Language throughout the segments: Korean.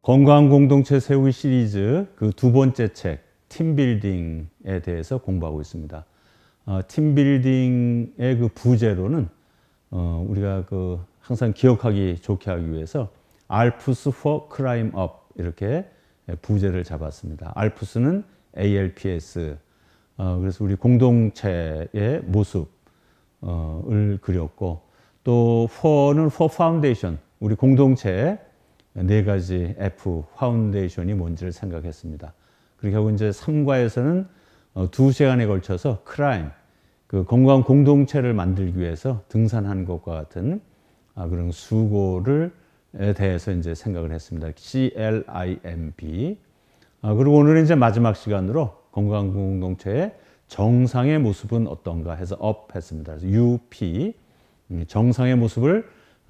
건강한 공동체 세우기 시리즈 그 두 번째 책 팀빌딩에 대해서 공부하고 있습니다. 팀빌딩의 그 부제로는 우리가 그 항상 기억하기 좋게 하기 위해서 알프스 for climb up 이렇게 부제를 잡았습니다. 알프스는 ALPS 그래서 우리 공동체의 모습을 그렸고, 또 for는 for foundation, 우리 공동체의 네 가지 F 파운데이션이 뭔지를 생각했습니다. 그렇게 하고 이제 3과에서는 2시간에 걸쳐서 클라임, 그 건강한 공동체를 만들기 위해서 등산하는 것과 같은 그런 수고에 대해서 이제 생각을 했습니다. CLIMB. 그리고 오늘은 이제 마지막 시간으로 건강한 공동체의 정상의 모습은 어떤가 해서 up 했습니다. 그래서 UP, 정상의 모습을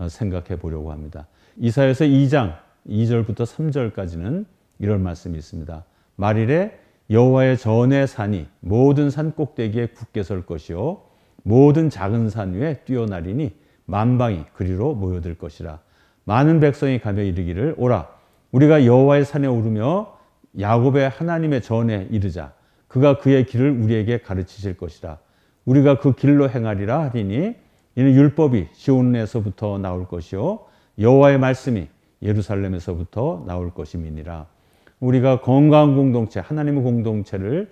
생각해 보려고 합니다. 이사야서 2장 2절부터 3절까지는 이런 말씀이 있습니다. 말일에 여호와의 전의 산이 모든 산 꼭대기에 굳게 설 것이요 모든 작은 산 위에 뛰어나리니 만방이 그리로 모여들 것이라. 많은 백성이 가며 이르기를 오라 우리가 여호와의 산에 오르며 야곱의 하나님의 전에 이르자. 그가 그의 길을 우리에게 가르치실 것이라. 우리가 그 길로 행하리라 하리니 이는 율법이 시온에서부터 나올 것이요 여호와의 말씀이 예루살렘에서부터 나올 것임이니라. 우리가 건강한 공동체, 하나님의 공동체를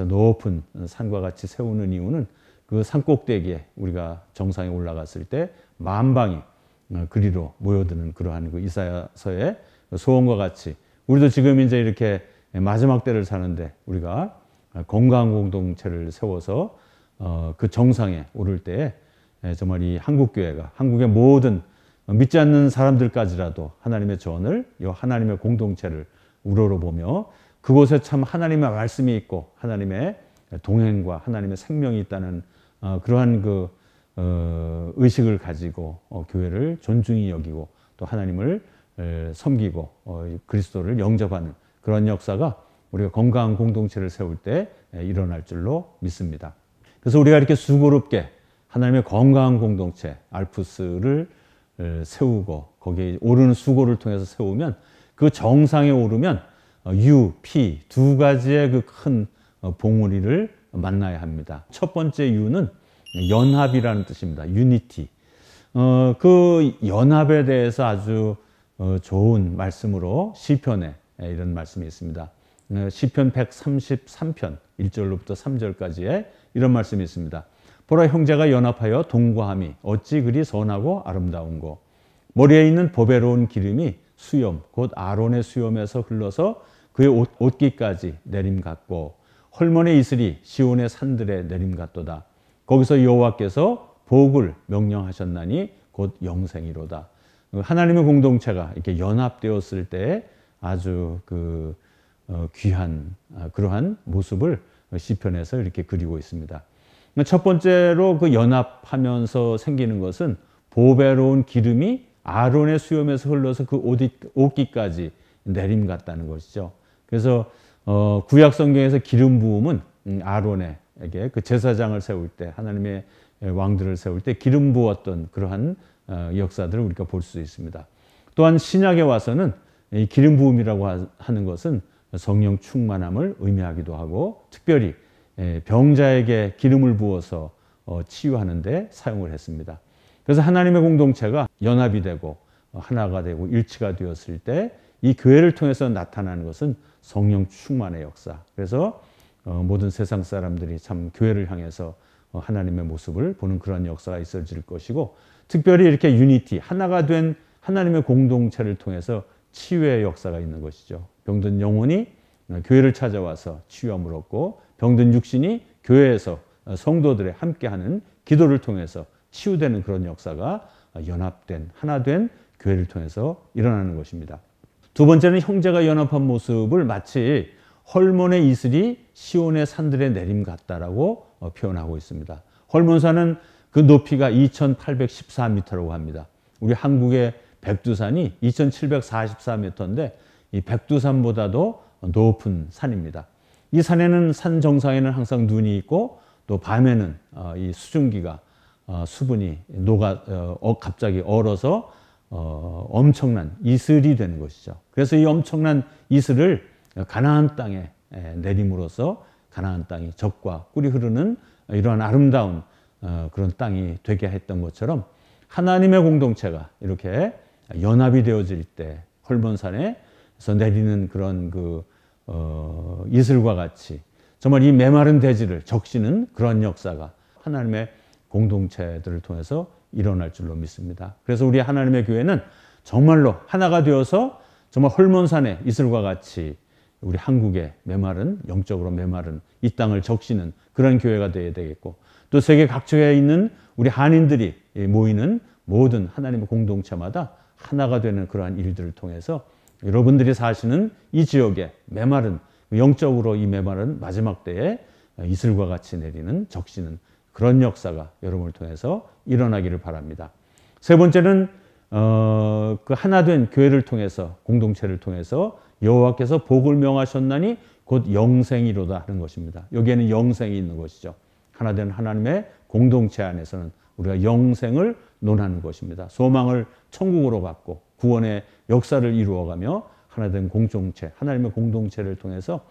높은 산과 같이 세우는 이유는 그 산 꼭대기에 우리가 정상에 올라갔을 때 만방이 그리로 모여드는 그러한 그 이사야서의 소원과 같이 우리도 지금 이제 이렇게 마지막 때를 사는데 우리가 건강한 공동체를 세워서 그 정상에 오를 때에 정말 이 한국교회가 한국의 모든 믿지 않는 사람들까지라도 하나님의 전을, 이 하나님의 공동체를 우러러보며 그곳에 참 하나님의 말씀이 있고 하나님의 동행과 하나님의 생명이 있다는 그러한 그 의식을 가지고 교회를 존중히 여기고 또 하나님을 섬기고 그리스도를 영접하는 그런 역사가 우리가 건강한 공동체를 세울 때 일어날 줄로 믿습니다. 그래서 우리가 이렇게 수고롭게 하나님의 건강한 공동체 알프스를 세우고 거기에 오르는 수고를 통해서 세우면 그 정상에 오르면 U, P 두 가지의 그 큰 봉우리를 만나야 합니다. 첫 번째 U는 연합이라는 뜻입니다. Unity. 그 연합에 대해서 아주 좋은 말씀으로 시편에 이런 말씀이 있습니다. 시편 133편 1절로부터 3절까지의 이런 말씀이 있습니다. 보라 형제가 연합하여 동거함이 어찌 그리 선하고 아름다운고. 머리에 있는 보배로운 기름이 수염 곧 아론의 수염에서 흘러서 그의 옷깃까지 내림 같고 헐몬의 이슬이 시온의 산들에 내림 같도다. 거기서 여호와께서 복을 명령하셨나니 곧 영생이로다. 하나님의 공동체가 이렇게 연합되었을 때 아주 그 귀한 그러한 모습을 시편에서 이렇게 그리고 있습니다. 첫 번째로 그 연합하면서 생기는 것은 보배로운 기름이 아론의 수염에서 흘러서 그 옷깃까지 내림 같다는 것이죠. 그래서 구약 성경에서 기름 부음은 아론에게 그 제사장을 세울 때 하나님의 왕들을 세울 때 기름 부었던 그러한 역사들을 우리가 볼 수 있습니다. 또한 신약에 와서는 이 기름 부음이라고 하는 것은 성령 충만함을 의미하기도 하고 특별히 병자에게 기름을 부어서 치유하는 데 사용을 했습니다. 그래서 하나님의 공동체가 연합이 되고 하나가 되고 일치가 되었을 때 이 교회를 통해서 나타나는 것은 성령 충만의 역사. 그래서 모든 세상 사람들이 참 교회를 향해서 하나님의 모습을 보는 그런 역사가 있어질 것이고 특별히 이렇게 유니티, 하나가 된 하나님의 공동체를 통해서 치유의 역사가 있는 것이죠. 병든 영혼이 교회를 찾아와서 치유함을 얻고 병든 육신이 교회에서 성도들의 함께하는 기도를 통해서 치유되는 그런 역사가 연합된 하나된 교회를 통해서 일어나는 것입니다. 두 번째는 형제가 연합한 모습을 마치 헐몬의 이슬이 시온의 산들에 내림 같다라고 표현하고 있습니다. 헐몬산은 그 높이가 2814m라고 합니다. 우리 한국의 백두산이 2744m인데 이 백두산보다도 높은 산입니다. 이 산에는 산 정상에는 항상 눈이 있고 또 밤에는 이 수증기가 수분이 갑자기 얼어서 엄청난 이슬이 되는 것이죠. 그래서 이 엄청난 이슬을 가나안 땅에 내림으로써 가나안 땅이 젖과 꿀이 흐르는 이러한 아름다운 그런 땅이 되게 했던 것처럼 하나님의 공동체가 이렇게 연합이 되어질 때 헐몬산에서 내리는 그런 이슬과 같이 정말 이 메마른 대지를 적시는 그런 역사가 하나님의 공동체들을 통해서 일어날 줄로 믿습니다. 그래서 우리 하나님의 교회는 정말로 하나가 되어서 정말 헐몬산의 이슬과 같이 우리 한국의 메마른, 영적으로 메마른 이 땅을 적시는 그런 교회가 되어야 되겠고, 또 세계 각처에 있는 우리 한인들이 모이는 모든 하나님의 공동체마다 하나가 되는 그러한 일들을 통해서 여러분들이 사시는 이 지역에 메마른, 영적으로 이 메마른 마지막 때에 이슬과 같이 내리는 적시는 그런 역사가 여러분을 통해서 일어나기를 바랍니다. 세 번째는 그 하나된 교회를 통해서, 공동체를 통해서 여호와께서 복을 명하셨나니 곧 영생이로다 하는 것입니다. 여기에는 영생이 있는 것이죠. 하나된 하나님의 공동체 안에서는 우리가 영생을 논하는 것입니다. 소망을 천국으로 갖고 구원의 역사를 이루어가며 하나된 공동체, 하나님의 공동체를 통해서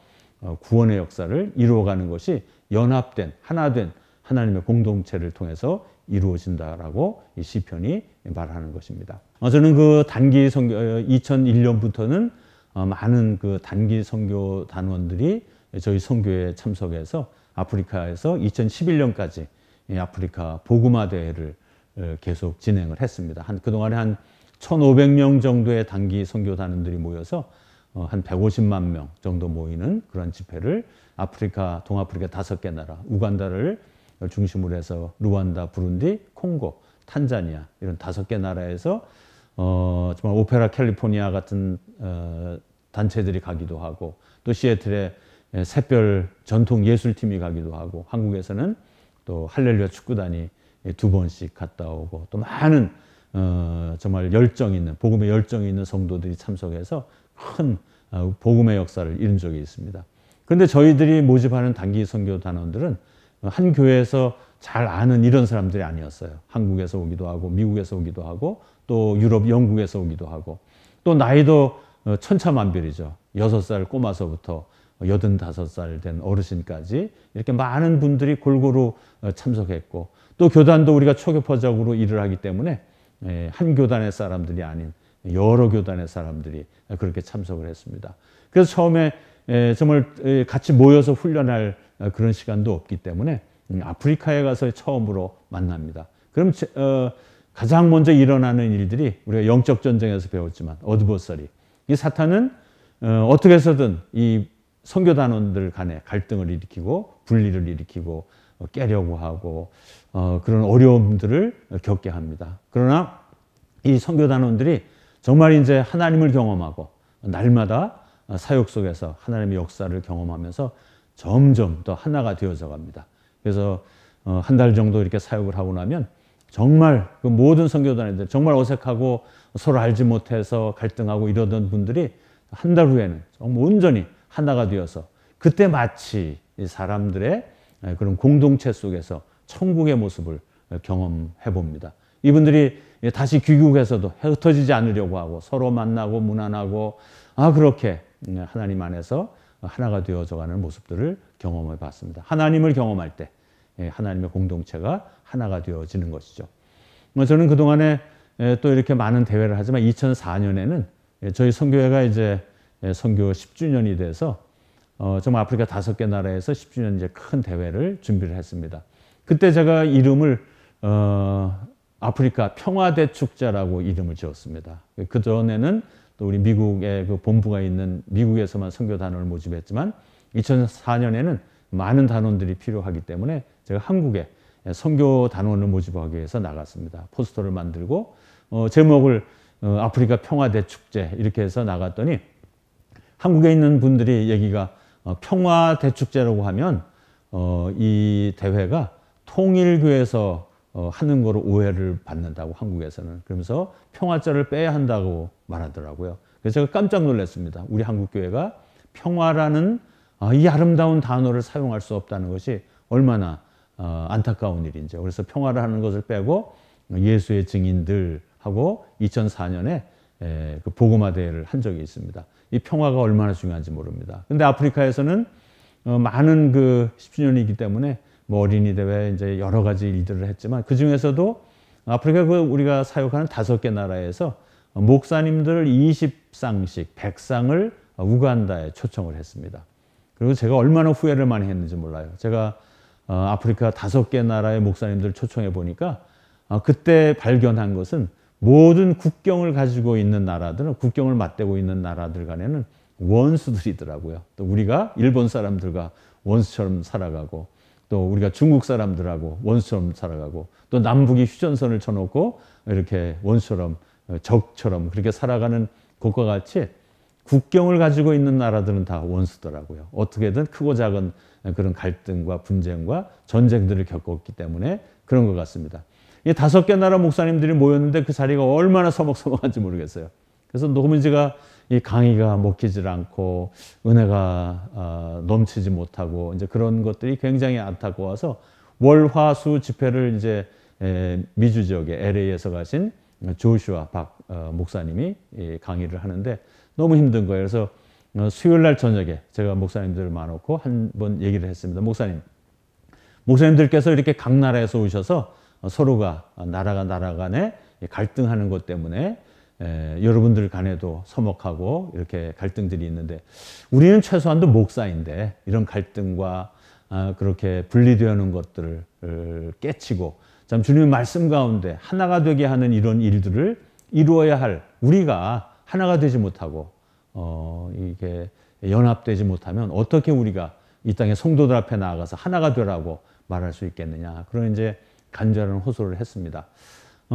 구원의 역사를 이루어가는 것이 연합된, 하나된 하나님의 공동체를 통해서 이루어진다라고 이 시편이 말하는 것입니다. 저는 그 단기 선교 2001년부터는 많은 그 단기 선교 단원들이 저희 선교에 참석해서 아프리카에서 2011년까지 아프리카 복음화 대회를 계속 진행을 했습니다. 그동안에 한 1,500명 정도의 단기 선교 단원들이 모여서 한 150만 명 정도 모이는 그런 집회를 아프리카, 동아프리카 5개 나라, 우간다를 중심으로 해서 루안다, 부룬디, 콩고, 탄자니아 이런 5개 나라에서 정말 오페라 캘리포니아 같은 단체들이 가기도 하고, 또 시애틀에 샛별 전통 예술팀이 가기도 하고, 한국에서는 또 할렐루야 축구단이 2번씩 갔다 오고, 또 많은 정말 열정 있는, 복음의 열정이 있는 성도들이 참석해서 큰 복음의 역사를 이룬 적이 있습니다. 그런데 저희들이 모집하는 단기 선교 단원들은 한 교회에서 잘 아는 이런 사람들이 아니었어요. 한국에서 오기도 하고, 미국에서 오기도 하고, 또 유럽, 영국에서 오기도 하고, 또 나이도 천차만별이죠. 6살 꼬마서부터 85살 된 어르신까지 이렇게 많은 분들이 골고루 참석했고, 또 교단도 우리가 초교파적으로 일을 하기 때문에 한 교단의 사람들이 아닌 여러 교단의 사람들이 그렇게 참석을 했습니다. 그래서 처음에 정말 같이 모여서 훈련할 그런 시간도 없기 때문에 아프리카에 가서 처음으로 만납니다. 그럼 가장 먼저 일어나는 일들이 우리가 영적 전쟁에서 배웠지만 어드버서리, 이 사탄은 어떻게 해서든 이 선교 단원들 간에 갈등을 일으키고 분리를 일으키고 깨려고 하고 그런 어려움들을 겪게 합니다. 그러나 이 선교 단원들이 정말 이제 하나님을 경험하고 날마다 사역 속에서 하나님의 역사를 경험하면서 점점 더 하나가 되어져 갑니다. 그래서 한 달 정도 이렇게 사역을 하고 나면 정말 그 모든 선교단원들, 정말 어색하고 서로 알지 못해서 갈등하고 이러던 분들이 한 달 후에는 정말 온전히 하나가 되어서, 그때 마치 사람들의 그런 공동체 속에서 천국의 모습을 경험해 봅니다. 이분들이 다시 귀국해서도 흩어지지 않으려고 하고 서로 만나고 문안하고 그렇게 하나님 안에서 하나가 되어져 가는 모습들을 경험해 봤습니다. 하나님을 경험할 때 하나님의 공동체가 하나가 되어지는 것이죠. 저는 그동안에 또 이렇게 많은 대회를 하지만 2004년에는 저희 선교회가 이제 선교 10주년이 돼서 정말 아프리카 5개 나라에서 10주년 이제 큰 대회를 준비를 했습니다. 그때 제가 이름을 아프리카 평화대축제라고 이름을 지었습니다. 그 전에는 또 우리 미국에 그 본부가 있는 미국에서만 선교 단원을 모집했지만 2004년에는 많은 단원들이 필요하기 때문에 제가 한국에 선교 단원을 모집하기 위해서 나갔습니다. 포스터를 만들고 제목을 아프리카 평화대축제 이렇게 해서 나갔더니 한국에 있는 분들이 얘기가 평화대축제라고 하면 이 대회가 통일교에서 하는 거로 오해를 받는다고, 한국에서는. 그러면서 평화자를 빼야 한다고 말하더라고요. 그래서 제가 깜짝 놀랐습니다. 우리 한국교회가 평화라는 이 아름다운 단어를 사용할 수 없다는 것이 얼마나 안타까운 일인지. 그래서 평화를 하는 것을 빼고 예수의 증인들하고 하고 2004년에 그 복음화 대회를 한 적이 있습니다. 이 평화가 얼마나 중요한지 모릅니다. 근데 아프리카에서는 많은 그 10주년이기 때문에 뭐 어린이 대회 이제 여러 가지 일들을 했지만 그 중에서도 아프리카 우리가 사역하는 5개 나라에서 목사님들 20쌍씩 100쌍을 우간다에 초청을 했습니다. 그리고 제가 얼마나 후회를 많이 했는지 몰라요. 제가 아프리카 5개 나라의 목사님들 초청해 보니까 그때 발견한 것은 모든 국경을 가지고 있는 나라들은 국경을 맞대고 있는 나라들 간에는 원수들이더라고요. 또 우리가 일본 사람들과 원수처럼 살아가고 또 우리가 중국 사람들하고 원수처럼 살아가고 또 남북이 휴전선을 쳐놓고 이렇게 원수처럼 적처럼 그렇게 살아가는 것과 같이 국경을 가지고 있는 나라들은 다 원수더라고요. 어떻게든 크고 작은 그런 갈등과 분쟁과 전쟁들을 겪었기 때문에 그런 것 같습니다. 이 5개 나라 목사님들이 모였는데 그 자리가 얼마나 서먹서먹한지 모르겠어요. 그래서 너무 제가 이 강의가 먹히질 않고 은혜가 넘치지 못하고 이제 그런 것들이 굉장히 안타까워서 월화수 집회를 이제 미주 지역에 LA에서 가신 조슈아 박 목사님이 강의를 하는데 너무 힘든 거예요. 그래서 수요일 날 저녁에 제가 목사님들을 만났고 한번 얘기를 했습니다. 목사님들께서 이렇게 각 나라에서 오셔서 서로가 나라가 나라 간에 갈등하는 것 때문에 여러분들 간에도 서먹하고 이렇게 갈등들이 있는데 우리는 최소한도 목사인데 이런 갈등과 그렇게 분리되는 것들을 깨치고 참 주님의 말씀 가운데 하나가 되게 하는 이런 일들을 이루어야 할 우리가 하나가 되지 못하고 이게 연합되지 못하면 어떻게 우리가 이 땅의 성도들 앞에 나아가서 하나가 되라고 말할 수 있겠느냐. 그런 이제 간절한 호소를 했습니다.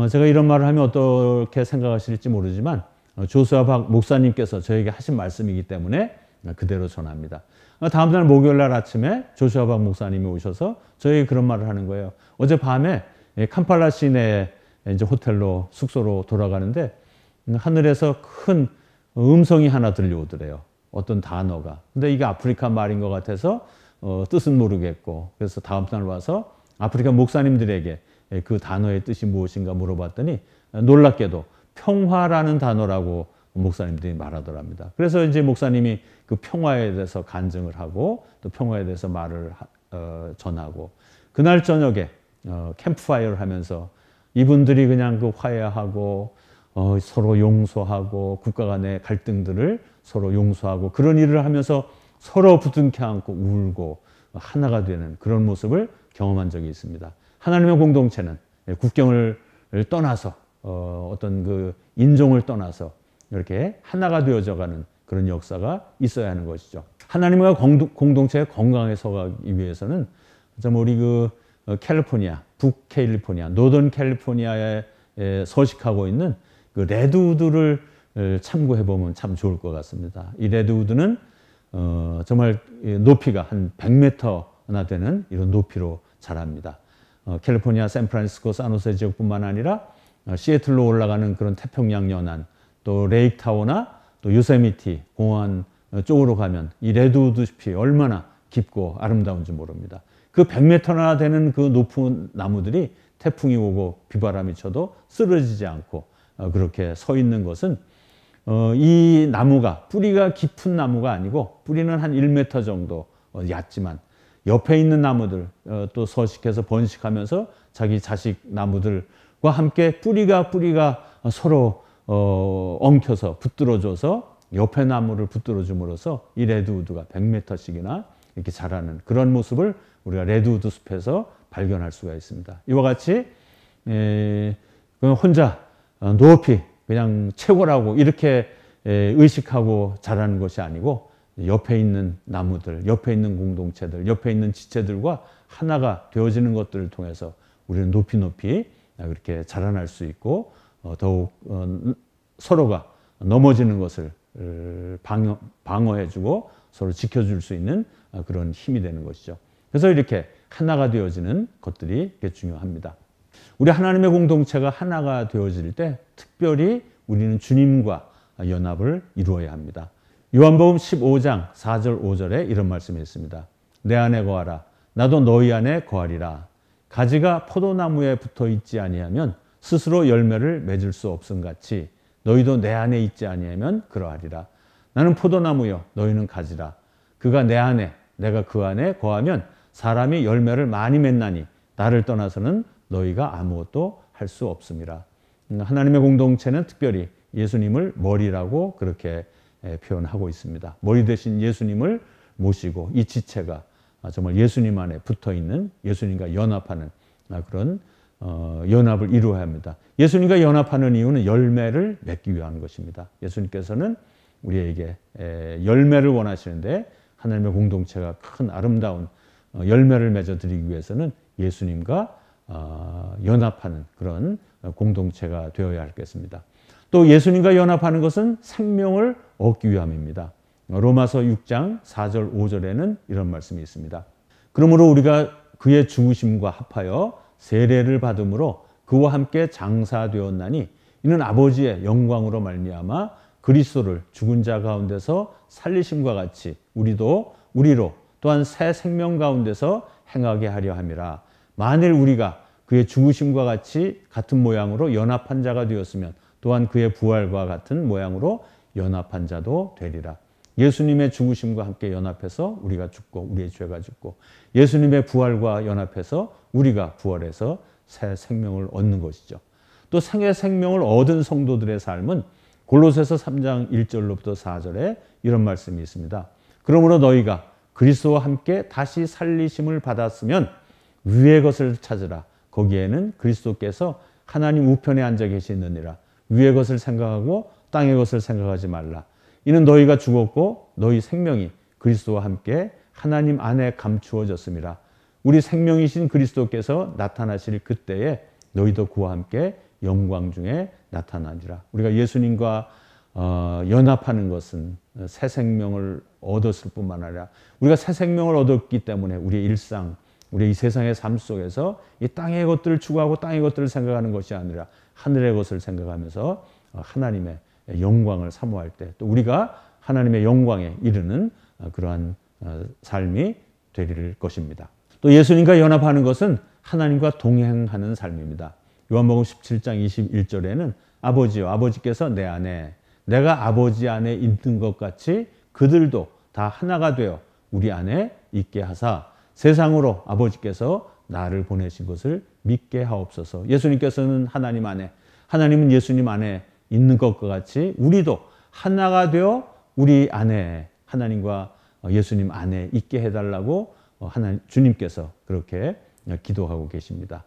제가 이런 말을 하면 어떻게 생각하실지 모르지만 조수아 박 목사님께서 저에게 하신 말씀이기 때문에 그대로 전합니다. 다음날 목요일 날 아침에 조수아 박 목사님이 오셔서 저에게 그런 말을 하는 거예요. 어젯밤에 캄팔라 시내 이제 호텔로 숙소로 돌아가는데 하늘에서 큰 음성이 하나 들려오더래요. 어떤 단어가. 근데 이게 아프리카 말인 것 같아서 뜻은 모르겠고 그래서 다음 날 와서 아프리카 목사님들에게 그 단어의 뜻이 무엇인가 물어봤더니 놀랍게도 평화라는 단어라고 목사님들이 말하더랍니다. 그래서 이제 목사님이 그 평화에 대해서 간증을 하고 또 평화에 대해서 말을 전하고 그날 저녁에 캠프파이어를 하면서 이분들이 그냥 그 화해하고 서로 용서하고 국가 간의 갈등들을 서로 용서하고 그런 일을 하면서 서로 부둥켜 안고 울고 하나가 되는 그런 모습을 경험한 적이 있습니다. 하나님의 공동체는 국경을 떠나서 어떤 그 인종을 떠나서 이렇게 하나가 되어져가는 그런 역사가 있어야 하는 것이죠. 하나님과 공동체가 건강하게 서가기 위해서는 좀 우리 그 캘리포니아, 북캘리포니아, 노던 캘리포니아에 서식하고 있는 그 레드우드를 참고해 보면 참 좋을 것 같습니다. 이 레드우드는 정말 높이가 한 100m나 되는 이런 높이로 자랍니다. 캘리포니아, 샌프란시스코, 산호세 지역뿐만 아니라 시애틀로 올라가는 그런 태평양 연안, 또 레이크타워나 또 요세미티 공원 쪽으로 가면 이 레드우드 숲이 얼마나 깊고 아름다운지 모릅니다. 그 100m나 되는 그 높은 나무들이 태풍이 오고 비바람이 쳐도 쓰러지지 않고 그렇게 서 있는 것은 이 나무가 뿌리가 깊은 나무가 아니고 뿌리는 한 1m 정도 얕지만 옆에 있는 나무들 또 서식해서 번식하면서 자기 자식 나무들과 함께 뿌리가 서로 엉켜서 붙들어줘서 옆에 나무를 붙들어줌으로써 이 레드우드가 100m씩이나 이렇게 자라는 그런 모습을 우리가 레드우드 숲에서 발견할 수가 있습니다. 이와 같이 혼자 높이 그냥 최고라고 이렇게 의식하고 자라는 것이 아니고 옆에 있는 나무들, 옆에 있는 공동체들, 옆에 있는 지체들과 하나가 되어지는 것들을 통해서 우리는 높이 그렇게 자라날 수 있고 더욱 서로가 넘어지는 것을 방어해주고 서로 지켜줄 수 있는 그런 힘이 되는 것이죠. 그래서 이렇게 하나가 되어지는 것들이 중요합니다. 우리 하나님의 공동체가 하나가 되어질 때 특별히 우리는 주님과 연합을 이루어야 합니다. 요한복음 15장 4절 5절에 이런 말씀이 있습니다. 내 안에 거하라 나도 너희 안에 거하리라. 가지가 포도나무에 붙어 있지 아니하면 스스로 열매를 맺을 수 없음 같이 너희도 내 안에 있지 아니하면 그러하리라. 나는 포도나무요 너희는 가지라. 그가 내 안에 내가 그 안에 거하면 사람이 열매를 많이 맺나니 나를 떠나서는 너희가 아무것도 할 수 없음이라. 하나님의 공동체는 특별히 예수님을 머리라고 그렇게 표현하고 있습니다. 머리 대신 예수님을 모시고 이 지체가 정말 예수님 안에 붙어있는, 예수님과 연합하는 그런 연합을 이루어야 합니다. 예수님과 연합하는 이유는 열매를 맺기 위한 것입니다. 예수님께서는 우리에게 열매를 원하시는데 하나님의 공동체가 큰 아름다운 열매를 맺어드리기 위해서는 예수님과 연합하는 그런 공동체가 되어야 하겠습니다. 또 예수님과 연합하는 것은 생명을 얻기 위함입니다. 로마서 6장 4절 5절에는 이런 말씀이 있습니다. 그러므로 우리가 그의 죽으심과 합하여 세례를 받음으로 그와 함께 장사되었나니 이는 아버지의 영광으로 말미암아 그리스도를 죽은 자 가운데서 살리심과 같이 우리로 또한 새 생명 가운데서 행하게 하려 함이라. 만일 우리가 그의 죽으심과 같이 같은 모양으로 연합한 자가 되었으면 또한 그의 부활과 같은 모양으로 연합한 자도 되리라. 예수님의 죽으심과 함께 연합해서 우리가 죽고 우리의 죄가 죽고 예수님의 부활과 연합해서 우리가 부활해서 새 생명을 얻는 것이죠. 또 새 생명을 얻은 성도들의 삶은 골로새서 3장 1절로부터 4절에 이런 말씀이 있습니다. 그러므로 너희가 그리스도와 함께 다시 살리심을 받았으면 위의 것을 찾으라. 거기에는 그리스도께서 하나님 우편에 앉아 계시느니라. 위의 것을 생각하고 땅의 것을 생각하지 말라. 이는 너희가 죽었고 너희 생명이 그리스도와 함께 하나님 안에 감추어졌음이라. 우리 생명이신 그리스도께서 나타나실 그때에 너희도 그와 함께 영광 중에 나타나리라. 우리가 예수님과 연합하는 것은 새 생명을 얻었을 뿐만 아니라 우리가 새 생명을 얻었기 때문에 우리의 일상, 우리 이 세상의 삶 속에서 이 땅의 것들을 추구하고 땅의 것들을 생각하는 것이 아니라 하늘의 것을 생각하면서 하나님의 영광을 사모할 때 또 우리가 하나님의 영광에 이르는 그러한 삶이 되릴 것입니다. 또 예수님과 연합하는 것은 하나님과 동행하는 삶입니다. 요한복음 17장 21절에는 아버지요 아버지께서 내 안에 내가 아버지 안에 있는 것 같이 그들도 다 하나가 되어 우리 안에 있게 하사 세상으로 아버지께서 나를 보내신 것을 믿게 하옵소서. 예수님께서는 하나님 안에, 하나님은 예수님 안에 있는 것과 같이 우리도 하나가 되어 우리 안에 하나님과 예수님 안에 있게 해달라고 주님께서 그렇게 기도하고 계십니다.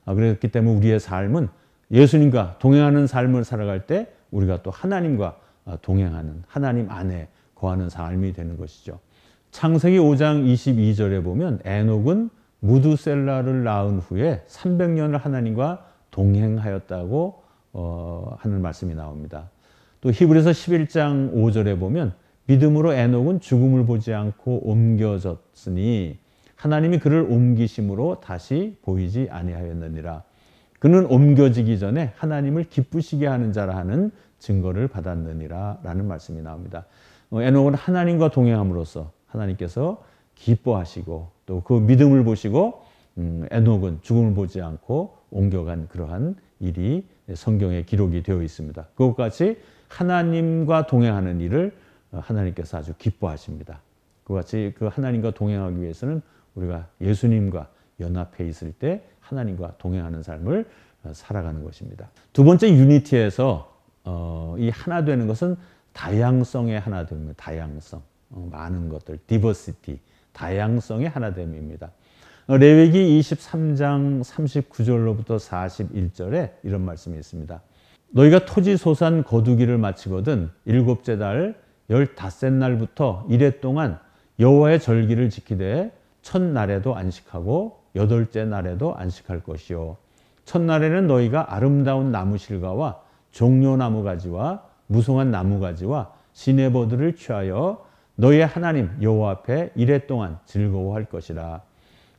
그렇기 때문에 우리의 삶은 예수님과 동행하는 삶을 살아갈 때 우리가 또 하나님과 동행하는 하나님 안에 거하는 삶이 되는 것이죠. 창세기 5장 22절에 보면 에녹은 무두셀라를 낳은 후에 300년을 하나님과 동행하였다고 하는 말씀이 나옵니다. 또 히브리서 11장 5절에 보면 믿음으로 에녹은 죽음을 보지 않고 옮겨졌으니 하나님이 그를 옮기심으로 다시 보이지 아니하였느니라. 그는 옮겨지기 전에 하나님을 기쁘시게 하는 자라 하는 증거를 받았느니라 라는 말씀이 나옵니다. 에녹은 하나님과 동행함으로써 하나님께서 기뻐하시고 또 그 믿음을 보시고 에녹은 죽음을 보지 않고 옮겨간 그러한 일이 성경에 기록이 되어 있습니다. 그것과 같이 하나님과 동행하는 일을 하나님께서 아주 기뻐하십니다. 그와 같이 그 하나님과 동행하기 위해서는 우리가 예수님과 연합해 있을 때 하나님과 동행하는 삶을 살아가는 것입니다. 두 번째 유니티에서 이 하나 되는 것은 다양성의 하나됨입니다. 다양성, 많은 것들, diversity, 다양성의 하나됨입니다. 레위기 23장 39절로부터 41절에 이런 말씀이 있습니다. 너희가 토지 소산 거두기를 마치거든 일곱째 달 15날부터 이래 동안 여호와의 절기를 지키되 첫날에도 안식하고 여덟째 날에도 안식할 것이요. 첫날에는 너희가 아름다운 나무 실과와 종려나무 가지와 무성한 나무 가지와 시내버들을 취하여 너희의 하나님 여호와 앞에 이래 동안 즐거워할 것이라.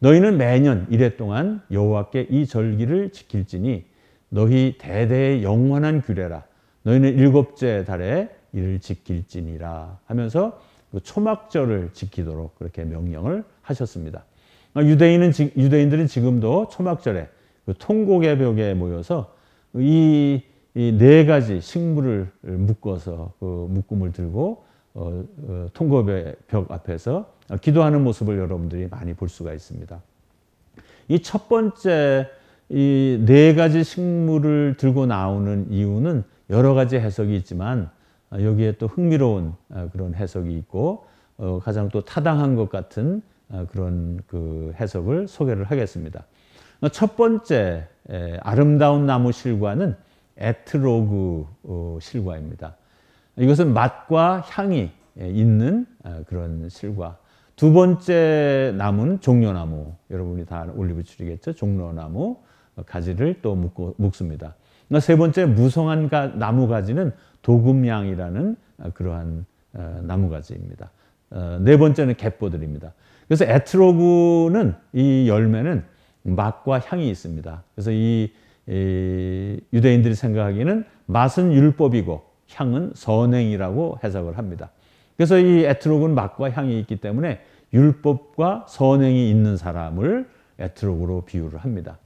너희는 매년 이래 동안 여호와께 이 절기를 지킬지니 너희 대대의 영원한 규례라. 너희는 일곱째 달에 이를 지킬지니라 하면서 그 초막절을 지키도록 그렇게 명령을 하셨습니다. 유대인들은 지금도 초막절에 그 통곡의 벽에 모여서 이 네 가지 식물을 묶어서 그 묶음을 들고 통곡의 벽 앞에서 기도하는 모습을 여러분들이 많이 볼 수가 있습니다. 이 첫 번째 이 네 가지 식물을 들고 나오는 이유는 여러 가지 해석이 있지만 여기에 또 흥미로운 그런 해석이 있고 가장 또 타당한 것 같은 그런 그 해석을 소개를 하겠습니다. 첫 번째 아름다운 나무 실과는 에트로그 실과입니다. 이것은 맛과 향이 있는 그런 실과. 두 번째 나무는 종려나무. 여러분이 다 올리브출이겠죠. 종려나무 가지를 또 묶습니다. 세 번째 무성한 나무 가지는 도금양이라는 그러한 나무 가지입니다. 네 번째는 갯보들입니다. 그래서 에트로그는 이 열매는 맛과 향이 있습니다. 그래서 이 유대인들이 생각하기에는 맛은 율법이고 향은 선행이라고 해석을 합니다. 그래서 이 에트로그는 맛과 향이 있기 때문에 율법과 선행이 있는 사람을 에트로그로 비유를 합니다.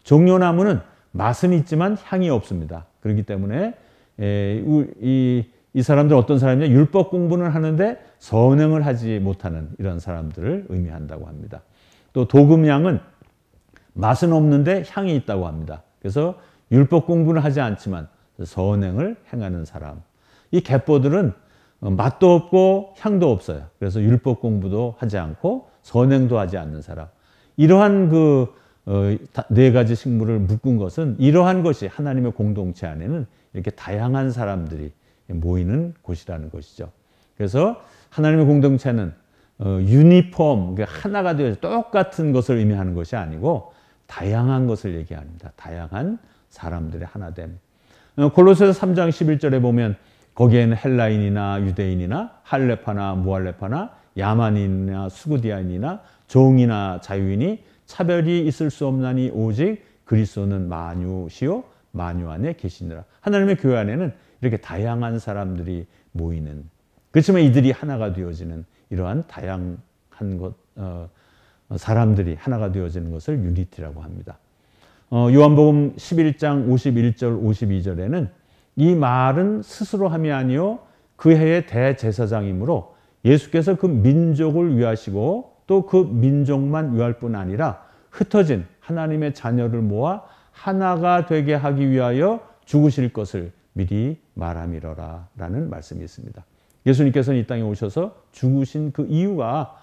종려나무는 맛은 있지만 향이 없습니다. 그렇기 때문에 이 사람들 어떤 사람이냐, 율법 공부는 하는데 선행을 하지 못하는 이런 사람들을 의미한다고 합니다. 또 도금양은 맛은 없는데 향이 있다고 합니다. 그래서 율법 공부는 하지 않지만 선행을 행하는 사람. 이 갯보들은 맛도 없고 향도 없어요. 그래서 율법 공부도 하지 않고 선행도 하지 않는 사람. 이러한 그 네 가지 식물을 묶은 것은 이러한 것이 하나님의 공동체 안에는 이렇게 다양한 사람들이 모이는 곳이라는 것이죠. 그래서 하나님의 공동체는 유니폼, 하나가 되어 똑같은 것을 의미하는 것이 아니고 다양한 것을 얘기합니다. 다양한 사람들의 하나됨. 골로새서 3장 11절에 보면 거기에는 헬라인이나 유대인이나 할레파나 무할레파나 야만인이나 수구디아인이나 종이나 자유인이 차별이 있을 수 없나니 오직 그리스도는 만유시요 만유 안에 계시니라. 하나님의 교회 안에는 이렇게 다양한 사람들이 모이는, 그렇지만 이들이 하나가 되어지는 이러한 다양한 사람들이 하나가 되어지는 것을 유니티라고 합니다. 요한복음 11장 51절 52절에는 이 말은 스스로 함이 아니요 그 해의 대제사장이므로 예수께서 그 민족을 위하시고 또 그 민족만 위할 뿐 아니라 흩어진 하나님의 자녀를 모아 하나가 되게 하기 위하여 죽으실 것을 미리 말함이러라 라는 말씀이 있습니다. 예수님께서는 이 땅에 오셔서 죽으신 그 이유가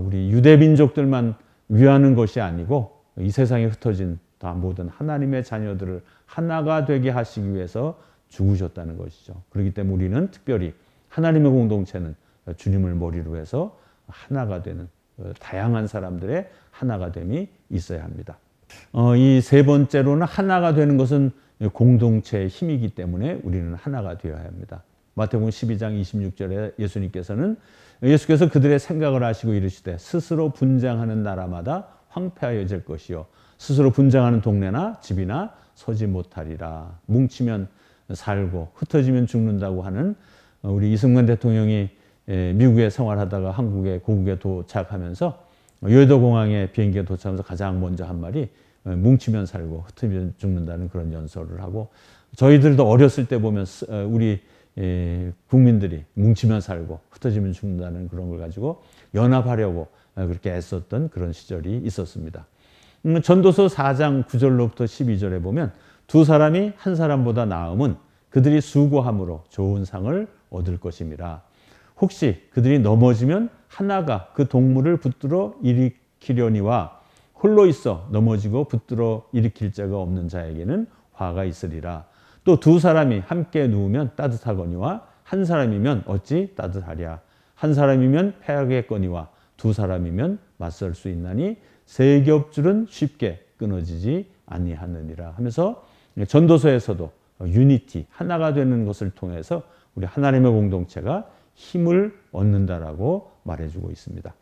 우리 유대 민족들만 위하는 것이 아니고 이 세상에 흩어진 다 모든 하나님의 자녀들을 하나가 되게 하시기 위해서 죽으셨다는 것이죠. 그렇기 때문에 우리는 특별히 하나님의 공동체는 주님을 머리로 해서 하나가 되는 다양한 사람들의 하나가 됨이 있어야 합니다. 이 세 번째로는 하나가 되는 것은 공동체의 힘이기 때문에 우리는 하나가 되어야 합니다. 마태복음 12장 26절에 예수께서 그들의 생각을 아시고 이르시되 스스로 분쟁하는 나라마다 황폐하여질 것이요 스스로 분쟁하는 동네나 집이나 서지 못하리라. 뭉치면 살고 흩어지면 죽는다고 하는 우리 이승만 대통령이 미국에 생활하다가 한국에 고국에 도착하면서 여의도 공항에 비행기에 도착하면서 가장 먼저 한 말이 뭉치면 살고 흩어지면 죽는다는 그런 연설을 하고, 저희들도 어렸을 때 보면 우리 국민들이 뭉치면 살고 흩어지면 죽는다는 그런 걸 가지고 연합하려고 그렇게 애썼던 그런 시절이 있었습니다. 전도서 4장 9절로부터 12절에 보면 두 사람이 한 사람보다 나음은 그들이 수고함으로 좋은 상을 얻을 것임이라. 혹시 그들이 넘어지면 하나가 그 동물을 붙들어 일으키려니와 홀로 있어 넘어지고 붙들어 일으킬 자가 없는 자에게는 화가 있으리라. 또 두 사람이 함께 누우면 따뜻하거니와 한 사람이면 어찌 따뜻하랴. 한 사람이면 패하겠거니와 두 사람이면 맞설 수 있나니 세 겹줄은 쉽게 끊어지지 아니하느니라 하면서 전도서에서도 유니티, 하나가 되는 것을 통해서 우리 하나님의 공동체가 힘을 얻는다라고 말해주고 있습니다.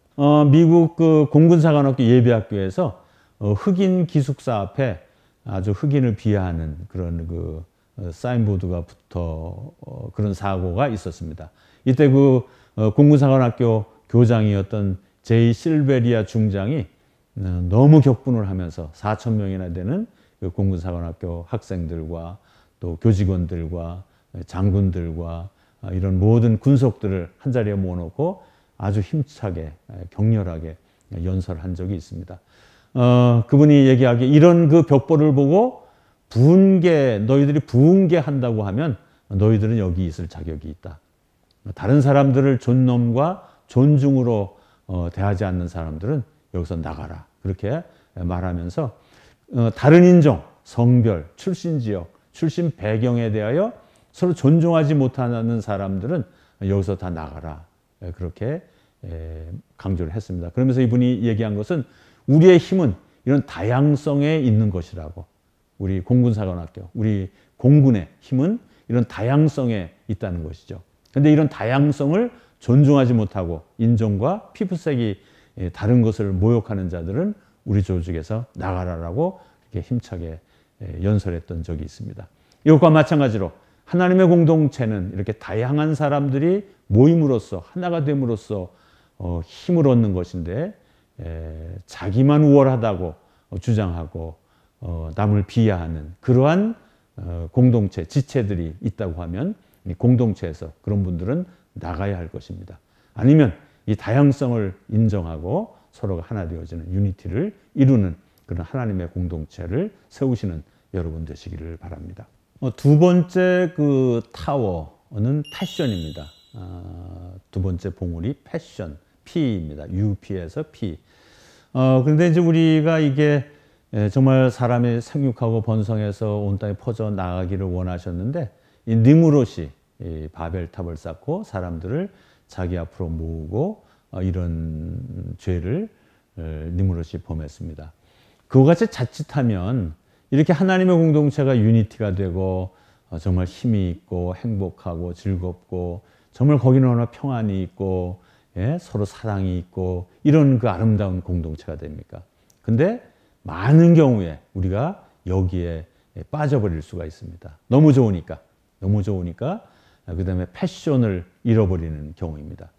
미국 그 공군사관학교 예비학교에서 흑인 기숙사 앞에 아주 흑인을 비하하는 그런 그 사인보드가 붙어 그런 사고가 있었습니다. 이때 그 공군사관학교 교장이었던 제이 실베리아 중장이 너무 격분을 하면서 4,000명이나 되는 그 공군사관학교 학생들과 또 교직원들과 장군들과 이런 모든 군속들을 한자리에 모아놓고 아주 힘차게 격렬하게 연설한 적이 있습니다. 그분이 얘기하기에 이런 그 벽보를 보고 너희들이 분개한다고 하면 너희들은 여기 있을 자격이 있다. 다른 사람들을 존엄과 존중으로 대하지 않는 사람들은 여기서 나가라. 그렇게 말하면서 다른 인종, 성별, 출신 지역, 출신 배경에 대하여 서로 존중하지 못하는 사람들은 여기서 다 나가라. 그렇게 강조를 했습니다. 그러면서 이분이 얘기한 것은 우리의 힘은 이런 다양성에 있는 것이라고. 우리 공군사관학교, 우리 공군의 힘은 이런 다양성에 있다는 것이죠. 그런데 이런 다양성을 존중하지 못하고 인종과 피부색이 다른 것을 모욕하는 자들은 우리 조직에서 나가라라고 이렇게 힘차게 연설했던 적이 있습니다. 이것과 마찬가지로 하나님의 공동체는 이렇게 다양한 사람들이 모임으로써 하나가 됨으로써 힘을 얻는 것인데 자기만 우월하다고 주장하고 남을 비하하는 그러한 공동체, 지체들이 있다고 하면 공동체에서 그런 분들은 나가야 할 것입니다. 아니면 이 다양성을 인정하고 서로가 하나 되어지는 유니티를 이루는 그런 하나님의 공동체를 세우시는 여러분 되시기를 바랍니다. 두 번째 그 타워는 패션입니다. 두 번째 봉우리 패션, P입니다. UP에서 P. 그런데 이제 우리가 이게 정말 사람이 생육하고 번성해서 온 땅에 퍼져 나가기를 원하셨는데 이 느무롯이 바벨탑을 쌓고 사람들을 자기 앞으로 모으고 이런 죄를 느무롯이 범했습니다. 그와 같이 자칫하면 이렇게 하나님의 공동체가 유니티가 되고 정말 힘이 있고 행복하고 즐겁고 정말 거기는 얼마나 평안이 있고 서로 사랑이 있고 이런 그 아름다운 공동체가 됩니까? 근데 많은 경우에 우리가 여기에 빠져버릴 수가 있습니다. 너무 좋으니까 그 다음에 패션을 잃어버리는 경우입니다.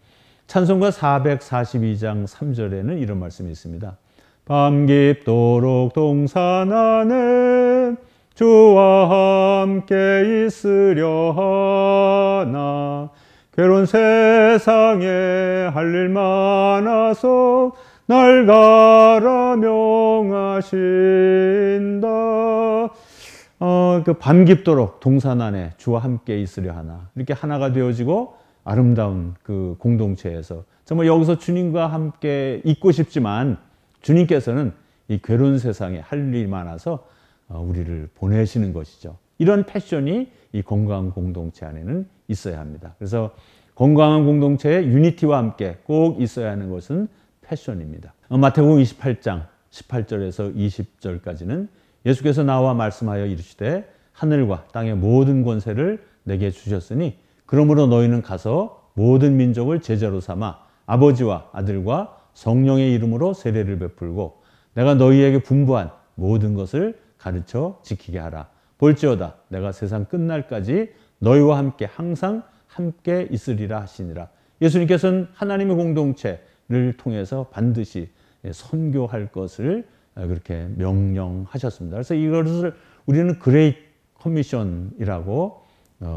찬송가 442장 3절에는 이런 말씀이 있습니다. 밤 깊도록 동산 안에 주와 함께 있으려 하나 괴로운 세상에 할 일 많아서 날 가라 명하신다. 그 밤 깊도록 동산 안에 주와 함께 있으려 하나 이렇게 하나가 되어지고 아름다운 그 공동체에서 정말 여기서 주님과 함께 있고 싶지만 주님께서는 이 괴로운 세상에 할 일이 많아서 우리를 보내시는 것이죠. 이런 패션이 이 건강한 공동체 안에는 있어야 합니다. 그래서 건강한 공동체의 유니티와 함께 꼭 있어야 하는 것은 패션입니다. 마태복음 28장 18절에서 20절까지는 예수께서 나와 말씀하여 이르시되 하늘과 땅의 모든 권세를 내게 주셨으니 그러므로 너희는 가서 모든 민족을 제자로 삼아 아버지와 아들과 성령의 이름으로 세례를 베풀고 내가 너희에게 분부한 모든 것을 가르쳐 지키게 하라. 볼지어다 내가 세상 끝날까지 너희와 함께 항상 함께 있으리라 하시니라. 예수님께서는 하나님의 공동체를 통해서 반드시 선교할 것을 그렇게 명령하셨습니다. 그래서 이것을 우리는 그레이트 커미션이라고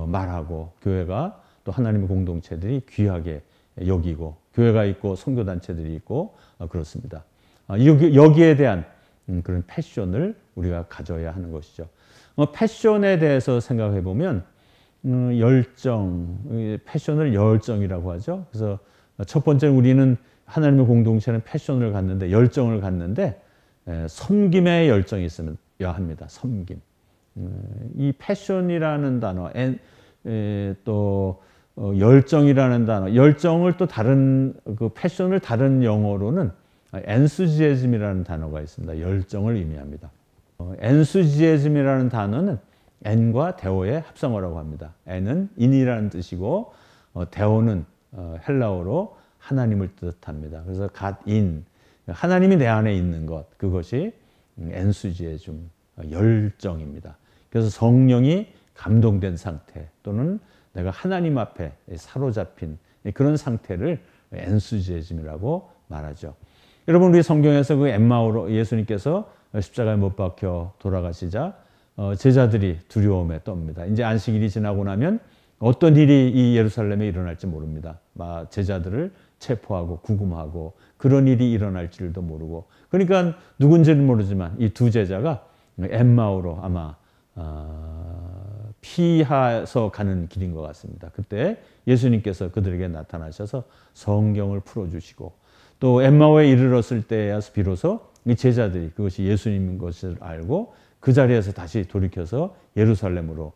말하고 교회가 또 하나님의 공동체들이 귀하게 여기고 교회가 있고 선교단체들이 있고 그렇습니다. 여기에 대한 그런 패션을 우리가 가져야 하는 것이죠. 패션에 대해서 생각해 보면 패션을 열정이라고 하죠. 그래서 첫 번째 우리는 하나님의 공동체는 패션을 갖는데 열정을 갖는데 섬김의 열정이 있어야 합니다. 섬김. 이 패션이라는 단어, 또 열정이라는 단어, 열정을 또 다른 그 패션을 다른 영어로는 enthusiasm이라는 단어가 있습니다. 열정을 의미합니다. enthusiasm이라는 단어는 N과 데오의 합성어라고 합니다. N은 인이라는 뜻이고 데오는 헬라어로 하나님을 뜻합니다. 그래서 God in, 하나님이 내 안에 있는 것, 그것이 enthusiasm, 열정입니다. 그래서 성령이 감동된 상태 또는 내가 하나님 앞에 사로잡힌 그런 상태를 enthusiasm이라고 말하죠. 여러분 우리 성경에서 그 엠마오로 예수님께서 십자가에 못 박혀 돌아가시자 제자들이 두려움에 떱니다. 이제 안식일이 지나고 나면 어떤 일이 이 예루살렘에 일어날지 모릅니다. 제자들을 체포하고 구금하고 그런 일이 일어날지도 모르고, 그러니까 누군지는 모르지만 이 두 제자가 엠마오로 아마 피해서 가는 길인 것 같습니다. 그때 예수님께서 그들에게 나타나셔서 성경을 풀어주시고, 또 엠마오에 이르렀을 때야 비로소 이 제자들이 그것이 예수님인 것을 알고 그 자리에서 다시 돌이켜서 예루살렘으로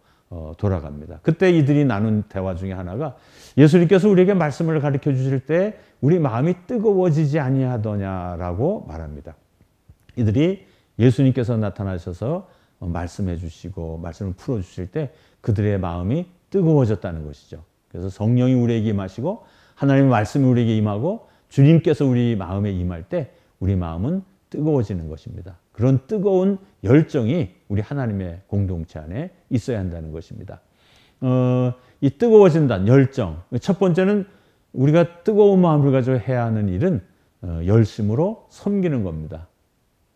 돌아갑니다. 그때 이들이 나눈 대화 중에 하나가, 예수님께서 우리에게 말씀을 가르쳐 주실 때 우리 마음이 뜨거워지지 아니하더냐라고 말합니다. 이들이 예수님께서 나타나셔서 말씀해 주시고 말씀을 풀어 주실 때 그들의 마음이 뜨거워졌다는 것이죠. 그래서 성령이 우리에게 임하시고 하나님의 말씀이 우리에게 임하고 주님께서 우리 마음에 임할 때 우리 마음은 뜨거워지는 것입니다. 그런 뜨거운 열정이 우리 하나님의 공동체 안에 있어야 한다는 것입니다. 이 뜨거워진다는 열정, 첫 번째는 우리가 뜨거운 마음을 가지고 해야 하는 일은 열심으로 섬기는 겁니다.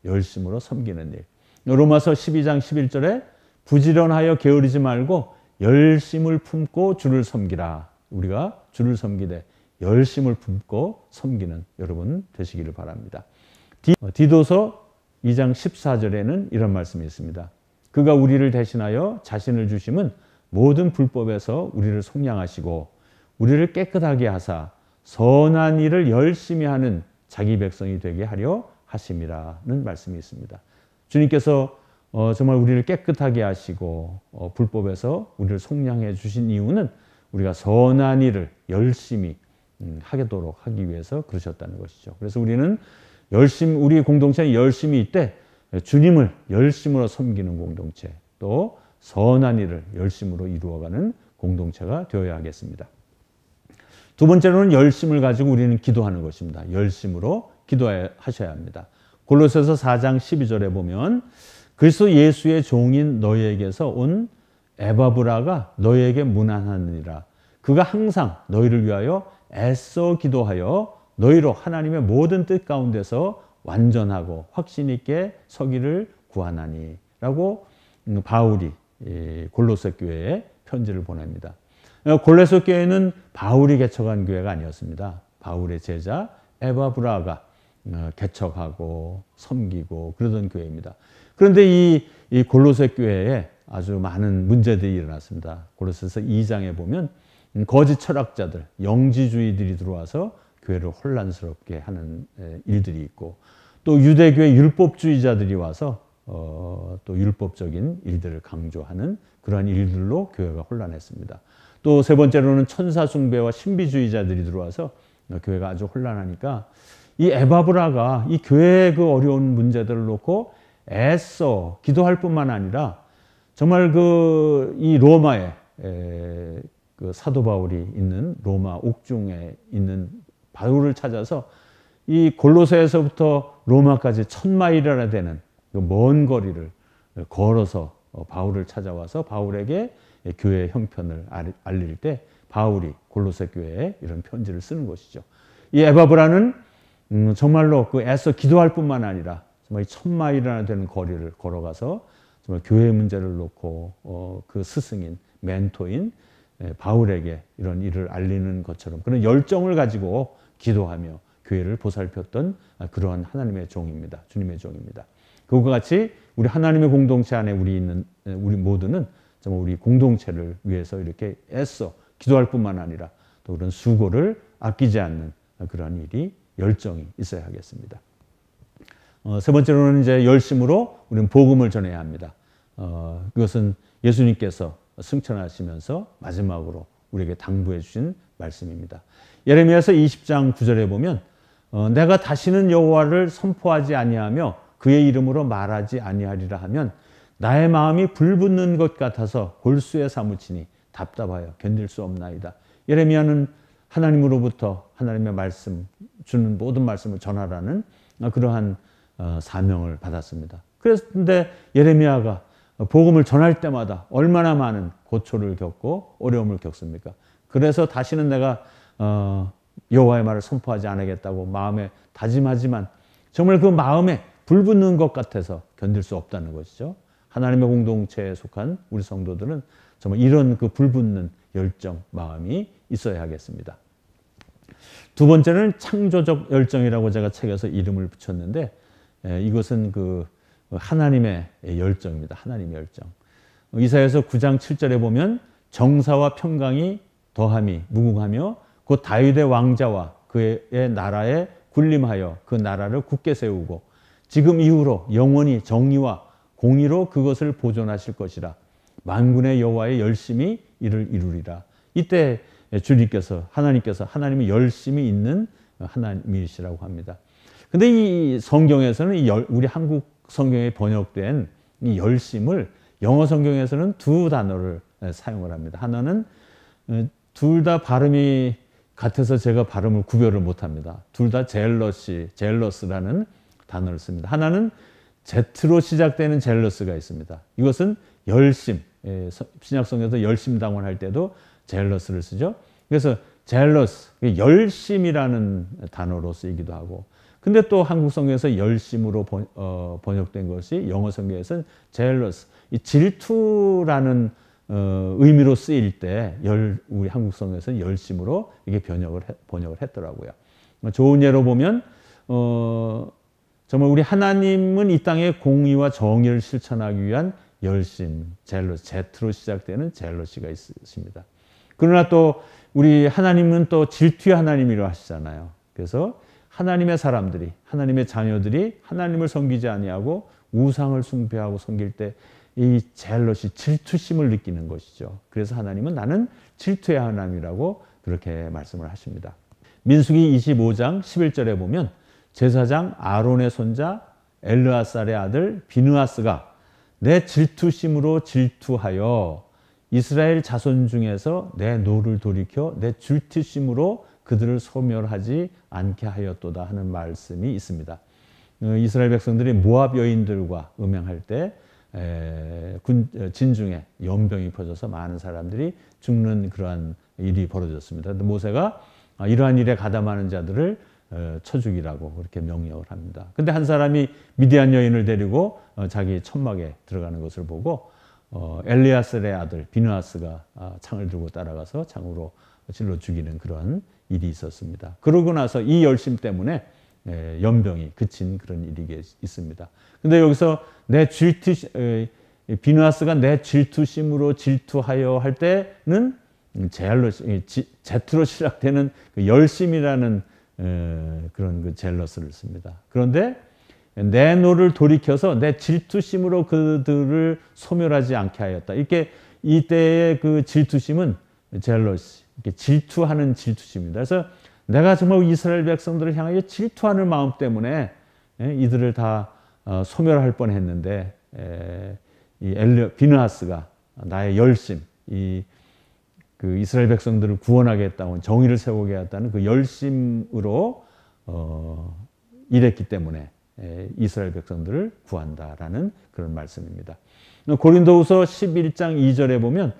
열심으로 섬기는 일. 로마서 12장 11절에 부지런하여 게으르지 말고 열심을 품고 주를 섬기라. 우리가 주를 섬기되 열심을 품고 섬기는 여러분 되시기를 바랍니다. 디도서 2장 14절에는 이런 말씀이 있습니다. 그가 우리를 대신하여 자신을 주심은 모든 불법에서 우리를 속량하시고 우리를 깨끗하게 하사 선한 일을 열심히 하는 자기 백성이 되게 하려 하심이라는 말씀이 있습니다. 주님께서 정말 우리를 깨끗하게 하시고 불법에서 우리를 속량해 주신 이유는 우리가 선한 일을 열심히 하도록 하기 위해서 그러셨다는 것이죠. 그래서 우리는 우리 공동체는 열심히 있되 주님을 열심으로 섬기는 공동체, 또 선한 일을 열심으로 이루어가는 공동체가 되어야 하겠습니다. 두 번째로는 열심을 가지고 우리는 기도하는 것입니다. 열심으로 기도하셔야 합니다. 골로새서 4장 12절에 보면 그리스도 예수의 종인 너희에게서 온 에바브라가 너희에게 문안하느니라. 그가 항상 너희를 위하여 애써 기도하여 너희로 하나님의 모든 뜻 가운데서 완전하고 확신 있게 서기를 구하나니 라고 바울이 골로새 교회에 편지를 보냅니다. 골로새 교회는 바울이 개척한 교회가 아니었습니다. 바울의 제자 에바브라가 개척하고 섬기고 그러던 교회입니다. 그런데 이 골로새 교회에 아주 많은 문제들이 일어났습니다. 골로새서 2장에 보면 거짓 철학자들, 영지주의들이 들어와서 교회를 혼란스럽게 하는 일들이 있고, 또 유대교의 율법주의자들이 와서 또 율법적인 일들을 강조하는 그러한 일들로 교회가 혼란했습니다. 또 세 번째로는 천사 숭배와 신비주의자들이 들어와서 교회가 아주 혼란하니까 이 에바브라가 이 교회의 그 어려운 문제들을 놓고 애써 기도할 뿐만 아니라 정말 이 로마에 그 사도 바울이 있는 로마 옥중에 있는 바울을 찾아서 이 골로새에서부터 로마까지 1000마일이나 되는 먼 거리를 걸어서 바울을 찾아와서 바울에게 교회의 형편을 알릴 때 바울이 골로새 교회에 이런 편지를 쓰는 것이죠. 이 에바브라는 정말로 그 애써 기도할 뿐만 아니라 정말 1000마일이나 되는 거리를 걸어가서 정말 교회 문제를 놓고 그 스승인 멘토인 바울에게 이런 일을 알리는 것처럼 그런 열정을 가지고 기도하며 교회를 보살폈던 그러한 하나님의 종입니다. 주님의 종입니다. 그것과 같이 우리 하나님의 공동체 안에 우리 모두는 정말 우리 공동체를 위해서 이렇게 애써 기도할 뿐만 아니라 또 그런 수고를 아끼지 않는 그러한 일이 열정이 있어야 하겠습니다. 세 번째로는 이제 열심으로 우리는 복음을 전해야 합니다. 그것은 예수님께서 승천하시면서 마지막으로 우리에게 당부해 주신 말씀입니다. 예레미야서 20장 9절에 보면 내가 다시는 여호와를 선포하지 아니하며 그의 이름으로 말하지 아니하리라 하면 나의 마음이 불붙는 것 같아서 골수에 사무치니 답답하여 견딜 수 없나이다. 예레미야는 하나님으로부터 하나님의 말씀 주는 모든 말씀을 전하라는 그러한 사명을 받았습니다. 그런데 예레미야가 복음을 전할 때마다 얼마나 많은 고초를 겪고 어려움을 겪습니까? 그래서 다시는 내가 여호와의 말을 선포하지 않겠다고 마음에 다짐하지만 정말 그 마음에 불붙는 것 같아서 견딜 수 없다는 것이죠. 하나님의 공동체에 속한 우리 성도들은 정말 이런 그 불붙는 열정, 마음이 있어야 하겠습니다. 두 번째는 창조적 열정이라고 제가 책에서 이름을 붙였는데, 이것은 그 하나님의 열정입니다. 하나님의 열정. 이사야서 9장 7절에 보면 정사와 평강이 더함이 무궁하며 곧 다윗의 왕자와 그의 나라에 군림하여 그 나라를 굳게 세우고 지금 이후로 영원히 정의와 공의로 그것을 보존하실 것이라. 만군의 여호와의 열심히 이를 이루리라. 이때 주님께서 하나님이 열심히 있는 하나님이시라고 합니다. 근데 이 성경에서는 우리 한국 성경에 번역된 이 열심을 영어 성경에서는 두 단어를 사용을 합니다. 하나는 둘 다 발음이 같아서 제가 발음을 구별을 못합니다. 둘 다 젤러스라는 단어를 씁니다. 하나는 Z로 시작되는 젤러스가 있습니다. 이것은 열심, 신약성경에서 열심당원 할 때도 젤러스를 쓰죠. 그래서 젤러스, 열심이라는 단어로 쓰이기도 하고, 근데 또 한국 성경에서 열심으로 번역된 것이 영어 성경에서는 젤러스, 이 질투라는 의미로 쓰일 때 우리 한국 성경에서는 열심으로 이게 번역을 했더라고요. 좋은 예로 보면 정말 우리 하나님은 이 땅에 공의와 정의를 실천하기 위한 열심, 젤러스, Z로 시작되는 젤러시가 있습니다. 그러나 또 우리 하나님은 또 질투의 하나님이라고 하시잖아요. 그래서 하나님의 사람들이, 하나님의 자녀들이 하나님을 섬기지 아니하고 우상을 숭배하고 섬길 때 이 젤러시, 질투심을 느끼는 것이죠. 그래서 하나님은 나는 질투의 하나님이라고 그렇게 말씀을 하십니다. 민수기 25장 11절에 보면 제사장 아론의 손자 엘르아살의 아들 비느하스가 내 질투심으로 질투하여 이스라엘 자손 중에서 내 노를 돌이켜 내 질투심으로 그들을 소멸하지 않게 하였도다 하는 말씀이 있습니다. 이스라엘 백성들이 모압 여인들과 음행할 때 진중에 연병이 퍼져서 많은 사람들이 죽는 그러한 일이 벌어졌습니다. 모세가 이러한 일에 가담하는 자들을 쳐 죽이라고 그렇게 명령을 합니다. 근데 한 사람이 미디안 여인을 데리고 자기 천막에 들어가는 것을 보고 엘리아셀의 아들 비느하스가 창을 들고 따라가서 창으로 찔러 죽이는 그런 일이 있었습니다. 그러고 나서 이 열심 때문에 연병이 그친 그런 일이 있습니다. 근데 여기서 비느하스가 내 질투심으로 질투하여 할 때는 제트로 시작되는 그 열심이라는 그런 그 젤러스를 씁니다. 그런데 내 노를 돌이켜서 내 질투심으로 그들을 소멸하지 않게 하였다. 이렇게 이때의 그 질투심은 젤러시, 이렇게 질투하는 질투심입니다. 그래서 내가 정말 이스라엘 백성들을 향하여 질투하는 마음 때문에 이들을 다 소멸할 뻔했는데 이 비느하스가 나의 열심, 그 이스라엘 백성들을 구원하겠다는 정의를 세우겠다는 그 열심으로 일했기 때문에 이스라엘 백성들을 구한다라는 그런 말씀입니다. 고린도후서 11장 2절에 보면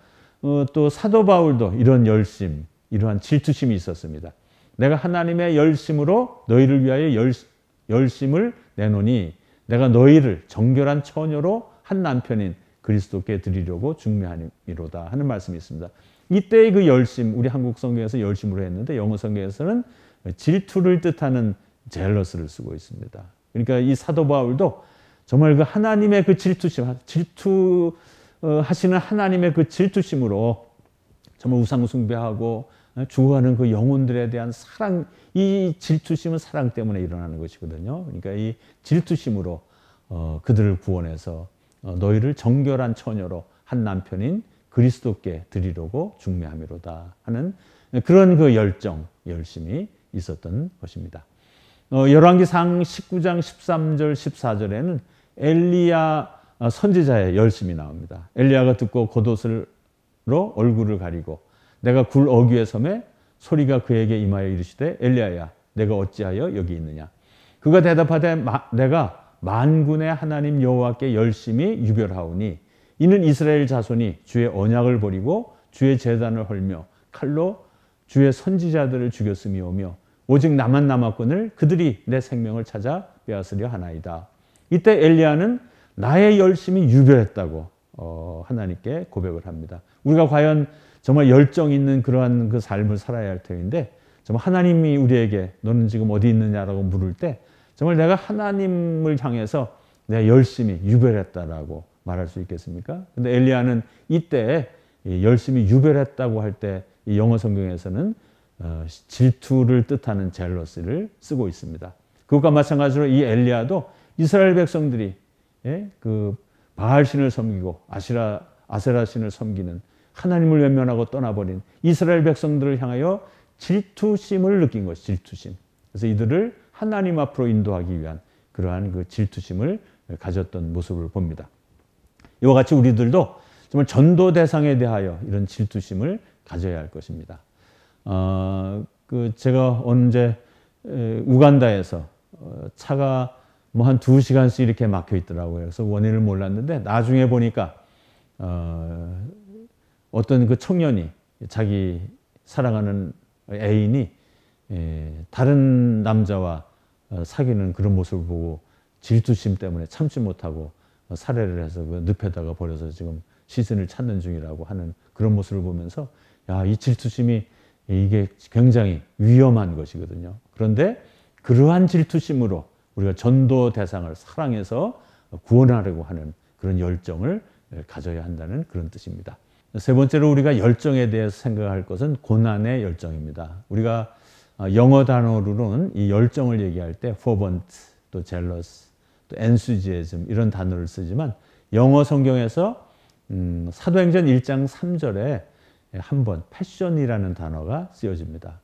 또 사도 바울도 이런 열심, 이러한 질투심이 있었습니다. 내가 하나님의 열심으로 너희를 위하여 열심을 내노니 내가 너희를 정결한 처녀로 한 남편인 그리스도께 드리려고 중매하니로다 하는 말씀이 있습니다. 이때의 그 열심, 우리 한국 성경에서 열심으로 했는데 영어 성경에서는 질투를 뜻하는 젤러스를 쓰고 있습니다. 그러니까 이 사도 바울도 정말 그 하나님의 그 질투하시는 하나님의 그 질투심으로 정말 우상 숭배하고 죽어가는 그 영혼들에 대한 사랑, 이 질투심은 사랑 때문에 일어나는 것이거든요. 그러니까 이 질투심으로 그들을 구원해서 너희를 정결한 처녀로 한 남편인 그리스도께 드리려고 중매함이로다 하는 그런 그 열심이 있었던 것입니다. 열왕기상 19장 13절 14절에는 엘리야 선지자의 열심이 나옵니다. 엘리야가 듣고 겉옷으로 얼굴을 가리고 내가 굴 어귀에 섬에 소리가 그에게 임하여 이르시되 엘리야야 내가 어찌하여 여기 있느냐. 그가 대답하되 내가 만군의 하나님 여호와께 열심히 유별하오니 이는 이스라엘 자손이 주의 언약을 버리고 주의 제단을 헐며 칼로 주의 선지자들을 죽였음이오며 오직 나만 남았거늘 그들이 내 생명을 찾아 빼앗으려 하나이다. 이때 엘리야는 나의 열심이 유별했다고 하나님께 고백을 합니다. 우리가 과연 정말 열정 있는 그러한 그 삶을 살아야 할 터인데, 정말 하나님이 우리에게 너는 지금 어디 있느냐라고 물을 때 정말 내가 하나님을 향해서 내가 열심히 유별했다라고 말할 수 있겠습니까? 근데 엘리야는 이때 열심히 유별했다고 할 때 이 영어 성경에서는 질투를 뜻하는 젤러스를 쓰고 있습니다. 그것과 마찬가지로 이 엘리야도 이스라엘 백성들이 그 바알 신을 섬기고 아세라 신을 섬기는 하나님을 외면하고 떠나버린 이스라엘 백성들을 향하여 질투심을 느낀 것이 질투심. 그래서 이들을 하나님 앞으로 인도하기 위한 그러한 그 질투심을 가졌던 모습을 봅니다. 이와 같이 우리들도 정말 전도 대상에 대하여 이런 질투심을 가져야 할 것입니다. 제가 언제 우간다에서 차가 뭐 한 2시간씩 이렇게 막혀 있더라고요. 그래서 원인을 몰랐는데 나중에 보니까 어떤 그 청년이 자기 사랑하는 애인이 다른 남자와 사귀는 그런 모습을 보고 질투심 때문에 참지 못하고 살해를 해서 그 늪에다가 버려서 지금 시신을 찾는 중이라고 하는 그런 모습을 보면서 야, 이 질투심이 이게 굉장히 위험한 것이거든요. 그런데 그러한 질투심으로 우리가 전도 대상을 사랑해서 구원하려고 하는 그런 열정을 가져야 한다는 그런 뜻입니다. 세 번째로 우리가 열정에 대해서 생각할 것은 고난의 열정입니다. 우리가 영어 단어로는 이 열정을 얘기할 때 fervent, 또 jealous, 또 enthusiasm 이런 단어를 쓰지만 영어 성경에서 사도행전 1장 3절에 한 번 패션이라는 단어가 쓰여집니다.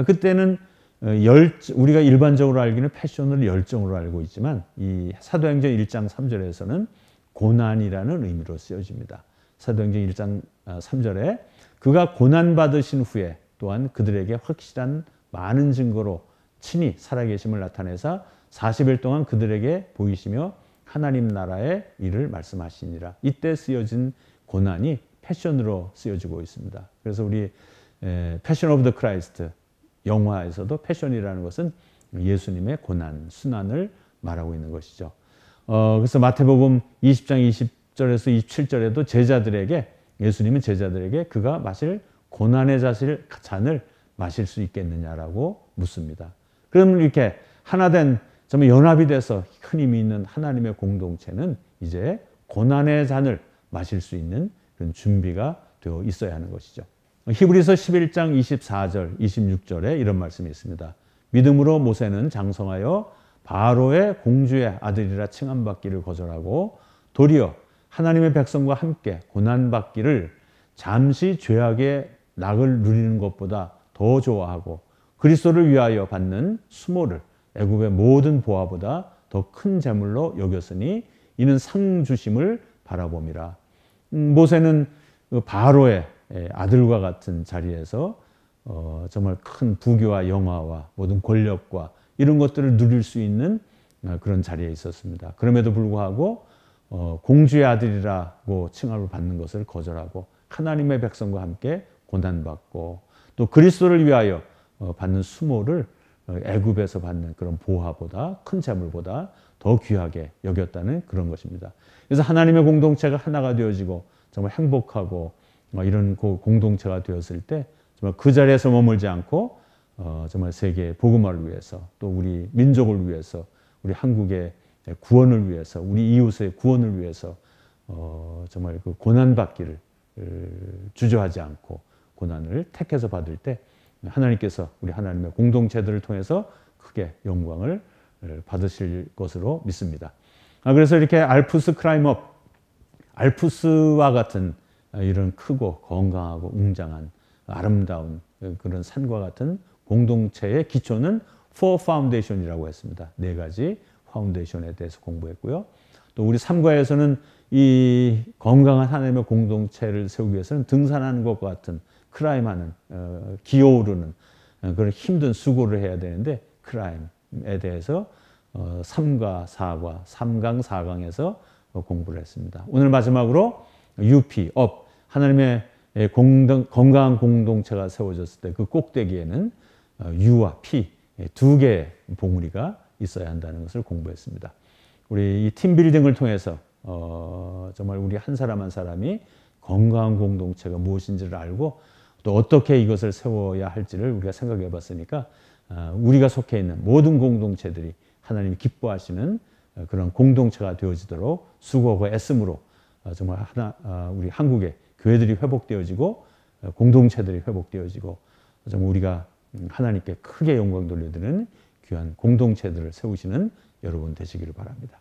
그때는 우리가 일반적으로 알기는 패션을 열정으로 알고 있지만 이 사도행전 1장 3절에서는 고난이라는 의미로 쓰여집니다. 사도행전 1장 3절에 그가 고난받으신 후에 또한 그들에게 확실한 많은 증거로 친히 살아계심을 나타내사 40일 동안 그들에게 보이시며 하나님 나라의 일을 말씀하시니라. 이때 쓰여진 고난이 패션으로 쓰여지고 있습니다. 그래서 우리 패션 오브 더 크라이스트 영화에서도 패션이라는 것은 예수님의 고난, 순환을 말하고 있는 것이죠. 그래서 마태복음 20장 20절에서 27절에도 예수님은 제자들에게 그가 마실 고난의 잔을 마실 수 있겠느냐라고 묻습니다. 그럼 이렇게 하나된 정말 연합이 돼서 큰 힘이 있는 하나님의 공동체는 이제 고난의 잔을 마실 수 있는 그런 준비가 되어 있어야 하는 것이죠. 히브리서 11장 24절, 26절에 이런 말씀이 있습니다. 믿음으로 모세는 장성하여 바로의 공주의 아들이라 칭함받기를 거절하고 도리어 하나님의 백성과 함께 고난받기를 잠시 죄악의 낙을 누리는 것보다 더 좋아하고 그리스도를 위하여 받는 수모를 애굽의 모든 보화보다 더 큰 재물로 여겼으니 이는 상 주심을 바라봄이라. 모세는 바로의 아들과 같은 자리에서 정말 큰 부귀와 영화와 모든 권력과 이런 것들을 누릴 수 있는 그런 자리에 있었습니다. 그럼에도 불구하고 공주의 아들이라고 칭함을 받는 것을 거절하고 하나님의 백성과 함께 고난받고 또 그리스도를 위하여 받는 수모를 애굽에서 받는 그런 보화보다 큰 재물보다 더 귀하게 여겼다는 그런 것입니다. 그래서 하나님의 공동체가 하나가 되어지고 정말 행복하고 이런 공동체가 되었을 때 정말 그 자리에서 머물지 않고 정말 세계의 복음화를 위해서 또 우리 민족을 위해서 우리 한국의 구원을 위해서 우리 이웃의 구원을 위해서 정말 그 고난받기를 주저하지 않고 고난을 택해서 받을 때 하나님께서 우리 하나님의 공동체들을 통해서 크게 영광을 받으실 것으로 믿습니다. 그래서 이렇게 알프스 클라임업, 알프스와 같은 이런 크고 건강하고 웅장한 아름다운 그런 산과 같은 공동체의 기초는 Four Foundation이라고 했습니다. 4가지 파운데이션에 대해서 공부했고요. 또 우리 3과에서는 이 건강한 하나님의 공동체를 세우기 위해서는 등산하는 것과 같은 클라임하는 기어오르는 그런 힘든 수고를 해야 되는데 클라임에 대해서 3과 4과 3강 4강에서 공부를 했습니다. 오늘 마지막으로 UP, 업, 하나님의 건강한 공동체가 세워졌을 때 그 꼭대기에는 U와 P 2개의 봉우리가 있어야 한다는 것을 공부했습니다. 우리 이 팀빌딩을 통해서 정말 우리 한 사람 한 사람이 건강한 공동체가 무엇인지를 알고 또 어떻게 이것을 세워야 할지를 우리가 생각해 봤으니까 우리가 속해 있는 모든 공동체들이 하나님이 기뻐하시는 그런 공동체가 되어지도록 수고하고 애씀으로 정말 우리 한국의 교회들이 회복되어지고 공동체들이 회복되어지고 정말 우리가 하나님께 크게 영광 돌려드리는 귀한 공동체들을 세우시는 여러분 되시기를 바랍니다.